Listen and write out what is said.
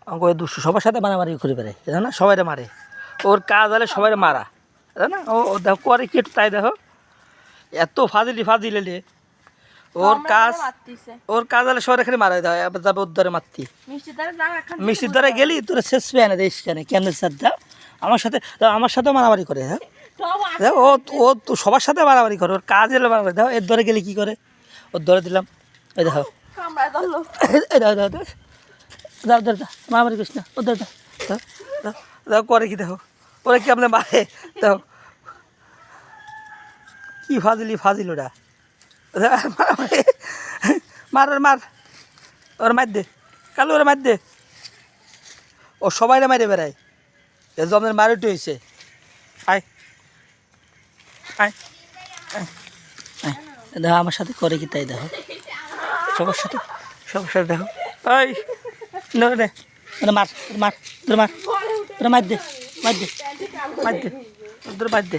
আমাকে দুষ্টু সবার সাথে মারামারি করে বেড়ায়, জানো না, সবাই মারে। ওর কাজ হলে সবাই মারা, জানো না। ও দেখো করে কি একটু তাই দেখো, এত ফাজিলে ওর কাজ হলে সবাই এখানে মারা দেয়, আবার যাবে ওর ধরে মারতি। মিষ্টির দ্বারা গেলি তোরা শেষ পেয়ে না দেশ কেন কেমনের সাথে আমার সাথেও মারামারি করে। হ্যাঁ দেখো ও তো সবার সাথে মারামারি করে, ওর কাজ এলে মারামারি। দেখো এর ধরে গেলে কী করে, ওর ধরে দিলাম, এই দেখো এই দেখো দেখো দাও দাও দাও মারামারি করিস না, ও দাও দাও দাও দাও করে কি দেখো, ওরা কি আপনার মারে দেখো কি ফাজিল ওরা। মার ওর মার, ওর মার দে কালু, ওরা মার দে। ও সবাইরা মারে বেড়ায়, জমের মারুটি হয়েছে। আয় আয় দেখো আমার সাথে করে কি তাই দেখো, সবার সাথে দেখো। ওই নে মার মার তোর মার, তোরা মার দে মার দে মার দে তোর মার দে।